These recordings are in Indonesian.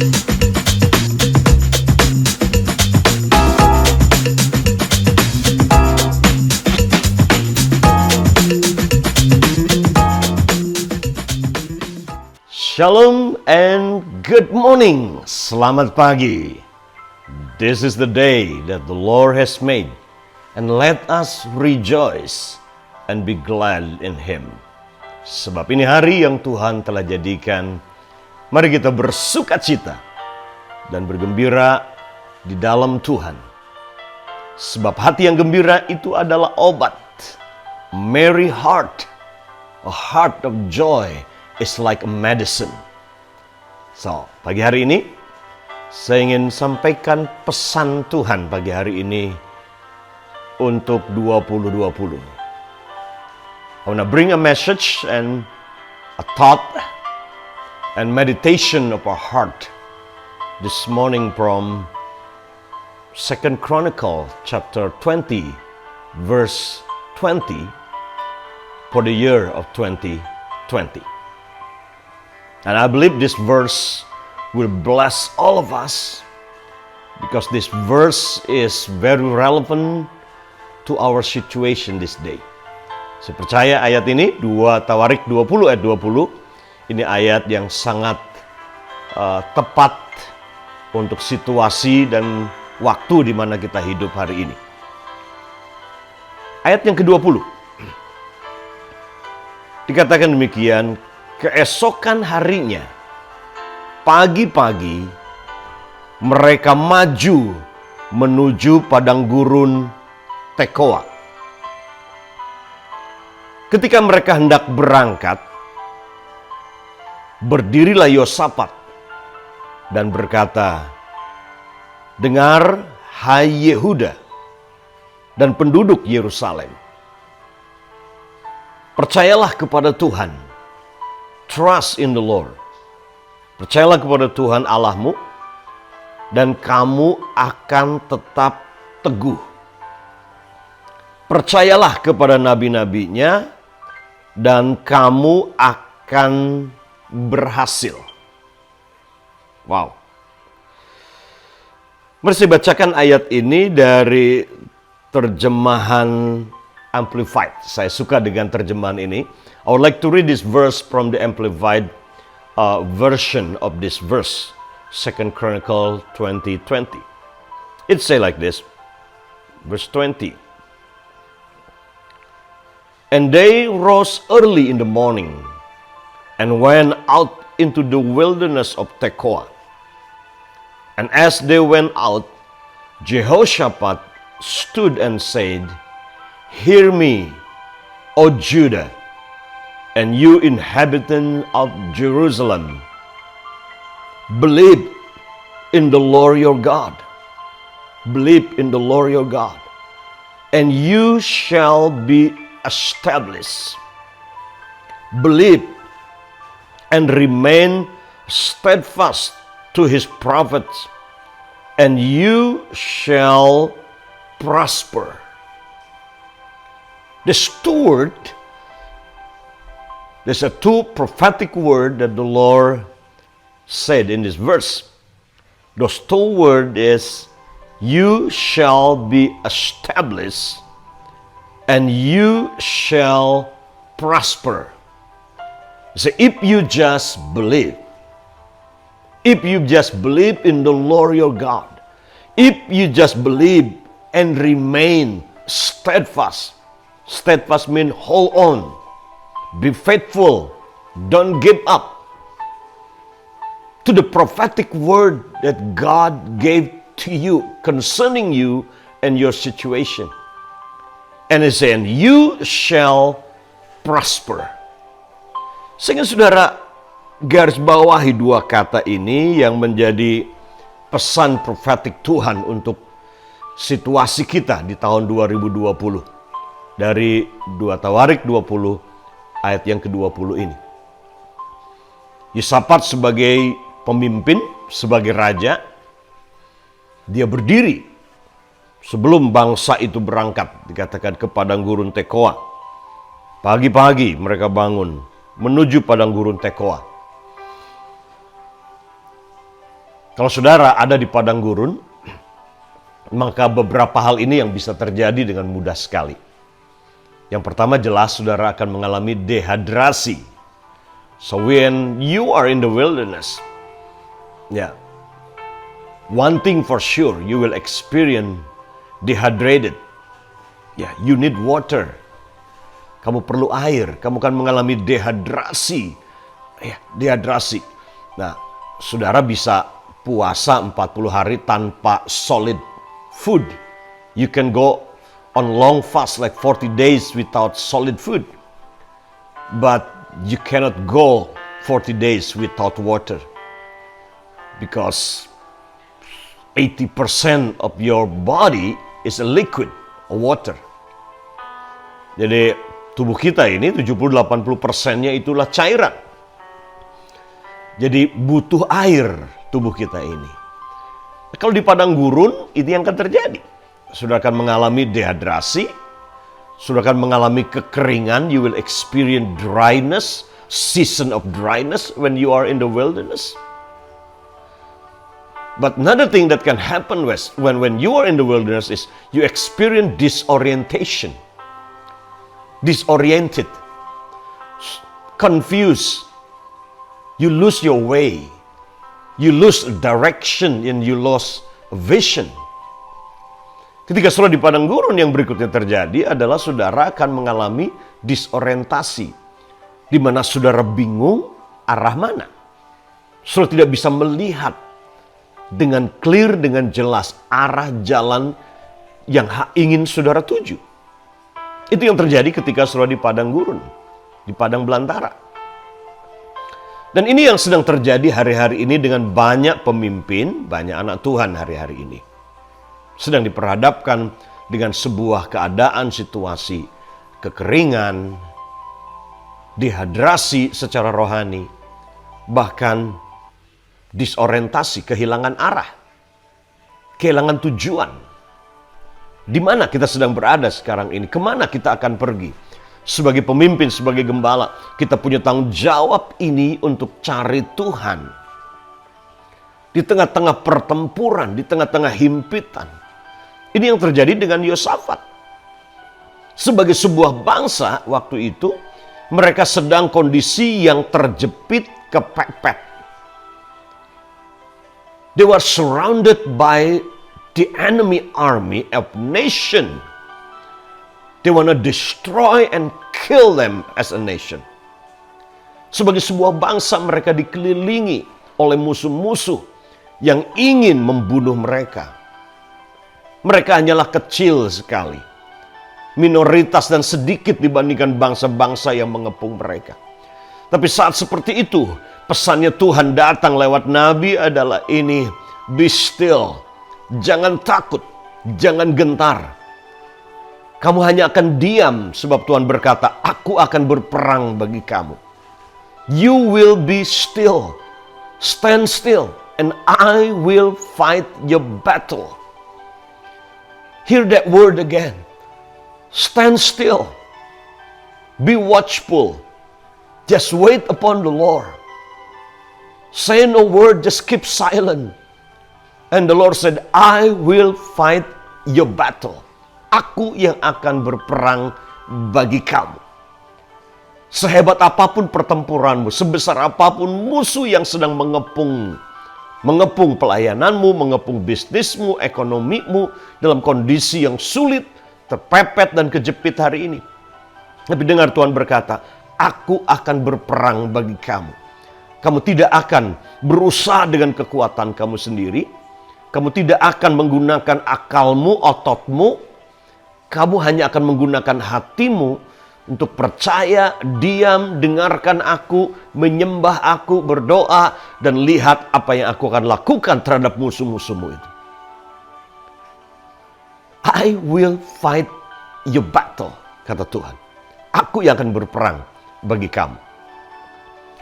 Shalom and good morning. Selamat pagi. This is the day that the Lord has made, and let us rejoice and be glad in Him. Sebab ini hari yang Tuhan telah jadikan, mari kita bersukacita dan bergembira di dalam Tuhan. Sebab hati yang gembira itu adalah obat. Merry heart, a heart of joy is like a medicine. So, pagi hari ini saya ingin sampaikan pesan Tuhan pagi hari ini untuk 2020. I want to bring a message and a thought and meditation of our heart this morning from 2 Chronicle chapter 20 verse 20 for the year of 2020. And I believe this verse will bless all of us because this verse is very relevant to our situation this day. Saya percaya ayat ini 2 Tawarik 20 ayat 20 ini ayat yang sangat tepat untuk situasi dan waktu di mana kita hidup hari ini. Ayat yang ke-20 dikatakan demikian, keesokan harinya, pagi-pagi, mereka maju menuju padang gurun Tekoa. Ketika mereka hendak berangkat, berdirilah Yosafat dan berkata, "Dengar, hai Yehuda dan penduduk Yerusalem, percayalah kepada Tuhan. Trust in the Lord. Percayalah kepada Tuhan Allahmu, dan kamu akan tetap teguh. Percayalah kepada nabi-nabinya, dan kamu akan berhasil." Wow. Mari saya bacakan ayat ini dari terjemahan Amplified. Saya suka dengan terjemahan ini. I would like to read this verse from the Amplified version of this verse, 2 Chronicle 20:20. It say like this, verse 20. "And they rose early in the morning and went out into the wilderness of Tekoa. And as they went out, Jehoshaphat stood and said, Hear me, O Judah, and you inhabitant of Jerusalem. Believe in the Lord your God. Believe in the Lord your God, and you shall be established. Believe and remain steadfast to his prophets, and you shall prosper." The steward, there's a two prophetic word that the Lord said in this verse. Those two words is, you shall be established and you shall prosper. So if you just believe in the Lord your God, if you just believe and remain steadfast. Steadfast means hold on, be faithful, don't give up to the prophetic word that God gave to you concerning you and your situation. And He said, you shall prosper. Sehingga saudara garis bawahi dua kata ini yang menjadi pesan prophetic Tuhan untuk situasi kita di tahun 2020. Dari 2 Tawarik 20 ayat yang ke-20 ini. Yosafat sebagai pemimpin, sebagai raja, dia berdiri sebelum bangsa itu berangkat, dikatakan ke padang gurun Tekoa. Pagi-pagi mereka bangun menuju padang gurun Tekoa. Kalau saudara ada di padang gurun, maka beberapa hal ini yang bisa terjadi dengan mudah sekali. Yang pertama jelas saudara akan mengalami dehidrasi. So when you are in the wilderness, one thing for sure, you will experience dehydrated. You need water. Kamu perlu air, kamu akan mengalami dehidrasi. Dehidrasi. Nah, saudara bisa puasa 40 hari tanpa solid food. You can go on long fast like 40 days without solid food. But you cannot go 40 days without water. Because 80% of your body is a liquid, a water. Jadi tubuh kita ini 70-80%-nya itulah cairan. Jadi butuh air tubuh kita ini. Kalau di padang gurun, itu yang akan terjadi. Sudah akan mengalami dehidrasi, sudah akan mengalami kekeringan, you will experience dryness, season of dryness when you are in the wilderness. But another thing that can happen when you are in the wilderness is you experience disorientation. Disoriented, confused, you lose your way, you lose direction, and you lose vision. Ketika saudara di padang gurun, yang berikutnya terjadi adalah saudara akan mengalami disorientasi, di mana saudara bingung arah mana. Saudara tidak bisa melihat dengan clear, dengan jelas arah jalan yang ingin saudara tuju. Itu yang terjadi ketika saudara di padang gurun, di padang belantara. Dan ini yang sedang terjadi hari-hari ini dengan banyak pemimpin, banyak anak Tuhan hari-hari ini. Sedang diperhadapkan dengan sebuah keadaan, situasi kekeringan, dehidrasi secara rohani, bahkan disorientasi, kehilangan arah, kehilangan tujuan. Di mana kita sedang berada sekarang ini? Kemana kita akan pergi? Sebagai pemimpin, sebagai gembala, kita punya tanggung jawab ini untuk cari Tuhan. Di tengah-tengah pertempuran, di tengah-tengah himpitan. Ini yang terjadi dengan Yosafat. Sebagai sebuah bangsa waktu itu, mereka sedang kondisi yang terjepit kepepet. They were surrounded by the enemy army of nation. They want to destroy and kill them as a nation. Sebagai sebuah bangsa, mereka dikelilingi oleh musuh-musuh yang ingin membunuh mereka. Mereka hanyalah kecil sekali, minoritas dan sedikit dibandingkan bangsa-bangsa yang mengepung mereka. Tapi saat seperti itu, pesannya Tuhan datang lewat Nabi adalah ini, be still. Jangan takut, jangan gentar. Kamu hanya akan diam sebab Tuhan berkata, aku akan berperang bagi kamu. You will be still, stand still, and I will fight your battle. Hear that word again. Stand still, be watchful, just wait upon the Lord. Say no word, just keep silent. And the Lord said, I will fight your battle. Aku yang akan berperang bagi kamu. Sehebat apapun pertempuranmu, sebesar apapun musuh yang sedang mengepung pelayananmu, mengepung bisnismu, ekonomimu, dalam kondisi yang sulit, terpepet dan kejepit hari ini. Tapi dengar Tuhan berkata, aku akan berperang bagi kamu. Kamu tidak akan berusaha dengan kekuatan kamu sendiri. Kamu tidak akan menggunakan akalmu, ototmu. Kamu hanya akan menggunakan hatimu untuk percaya, diam, dengarkan aku, menyembah aku, berdoa, dan lihat apa yang aku akan lakukan terhadap musuh-musuhmu itu. I will fight your battle, kata Tuhan. Aku yang akan berperang bagi kamu.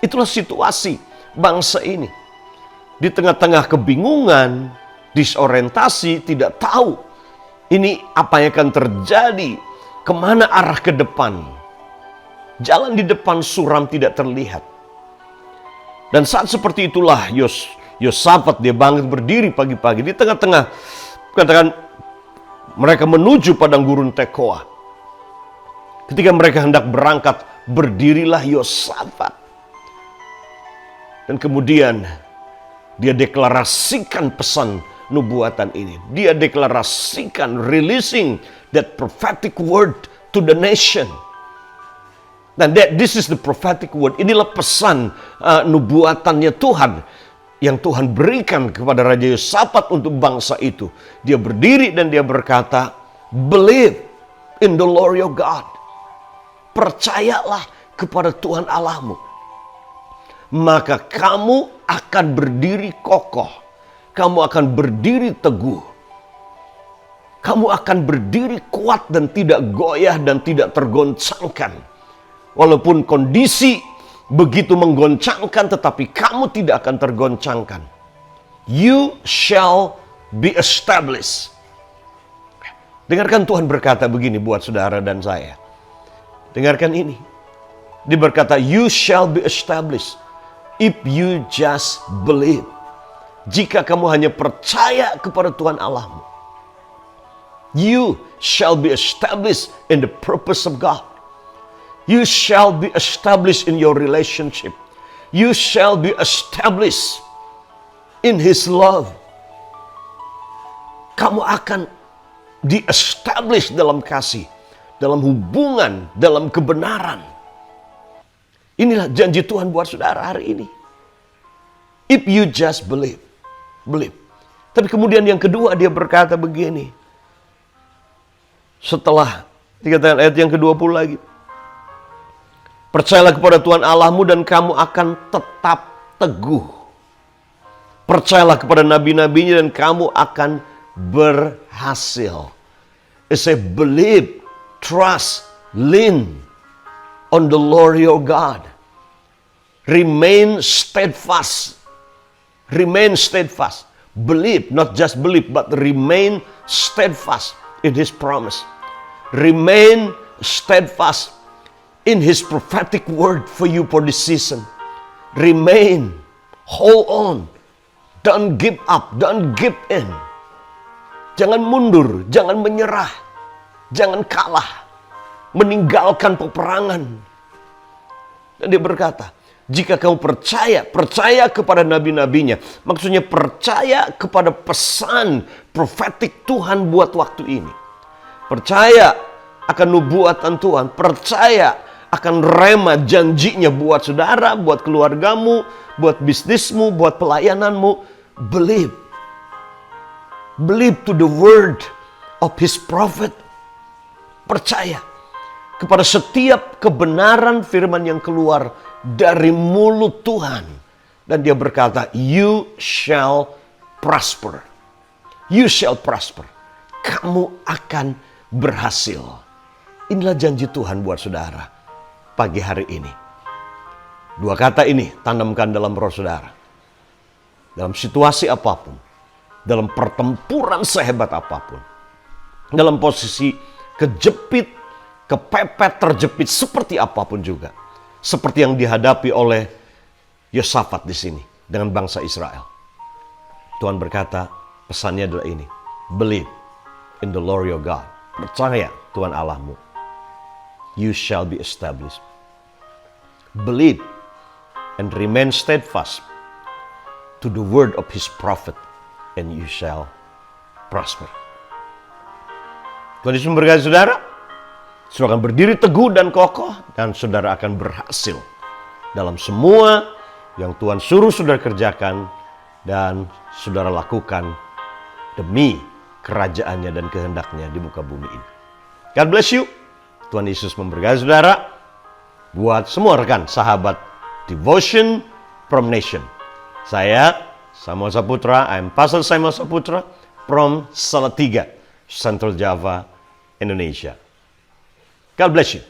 Itulah situasi bangsa ini. Di tengah-tengah kebingungan, disorientasi, tidak tahu ini apa yang akan terjadi, kemana arah ke depan. Jalan di depan suram tidak terlihat. Dan saat seperti itulah Yosafat dia bangkit berdiri pagi-pagi di tengah-tengah, katakan mereka menuju padang gurun Tekoa. Ketika mereka hendak berangkat, berdirilah Yosafat. Dan kemudian dia deklarasikan pesan nubuatan ini. Dia deklarasikan, releasing that prophetic word to the nation. Dan this is the prophetic word. Inilah pesan nubuatannya Tuhan yang Tuhan berikan kepada Raja Yosafat untuk bangsa itu. Dia berdiri dan dia berkata, believe in the Lord your God. Percayalah kepada Tuhan Allahmu. Maka kamu akan berdiri kokoh. Kamu akan berdiri teguh. Kamu akan berdiri kuat dan tidak goyah dan tidak tergoncangkan. Walaupun kondisi begitu menggoncangkan, tetapi kamu tidak akan tergoncangkan. You shall be established. Dengarkan Tuhan berkata begini buat saudara dan saya. Dengarkan ini. Dia berkata, you shall be established if you just believe. Jika kamu hanya percaya kepada Tuhan Allahmu. You shall be established in the purpose of God. You shall be established in your relationship. You shall be established in His love. Kamu akan di-establish dalam kasih, dalam hubungan, dalam kebenaran. Inilah janji Tuhan buat saudara hari ini. If you just believe. Believe. Tapi kemudian yang kedua dia berkata begini. Setelah dikatakan ayat yang ke-20 lagi. Percayalah kepada Tuhan Allahmu dan kamu akan tetap teguh. Percayalah kepada nabi-nabinya dan kamu akan berhasil. It say believe, trust, lean on the Lord your God. Remain steadfast. Remain steadfast. Believe, not just believe, but remain steadfast in His promise. Remain steadfast in His prophetic word for you for this season. Remain, hold on, don't give up, don't give in. Jangan mundur, jangan menyerah, jangan kalah, meninggalkan peperangan. Dan dia berkata, jika kamu percaya kepada nabi-nabinya, maksudnya percaya kepada pesan profetik Tuhan buat waktu ini. Percaya akan nubuatan Tuhan, percaya akan rema janjinya buat saudara, buat keluargamu, buat bisnismu, buat pelayananmu. Believe. Believe to the word of His prophet. Percaya kepada setiap kebenaran firman yang keluar dari mulut Tuhan. Dan dia berkata, you shall prosper. You shall prosper. Kamu akan berhasil. Inilah janji Tuhan buat saudara pagi hari ini. Dua kata ini tanamkan dalam roh saudara. Dalam situasi apapun, dalam pertempuran sehebat apapun, dalam posisi kejepit, kepepet, terjepit seperti apapun juga, seperti yang dihadapi oleh Yosafat di sini dengan bangsa Israel. Tuhan berkata, pesannya adalah ini: believe in the Lord your God. Percaya Tuhan Allahmu. You shall be established. Believe and remain steadfast to the word of His prophet, and you shall prosper. Tuhan Yesus memberkati saudara. Saudara akan berdiri teguh dan kokoh, dan saudara akan berhasil dalam semua yang Tuhan suruh saudara kerjakan dan saudara lakukan demi kerajaannya dan kehendaknya di muka bumi ini. God bless you. Tuhan Yesus memberkati saudara. Buat semua rekan, sahabat Devotion from Nation. Saya Samuel Saputra, I'm Pastor Samuel Saputra from Salatiga, Central Java, Indonesia. God bless you.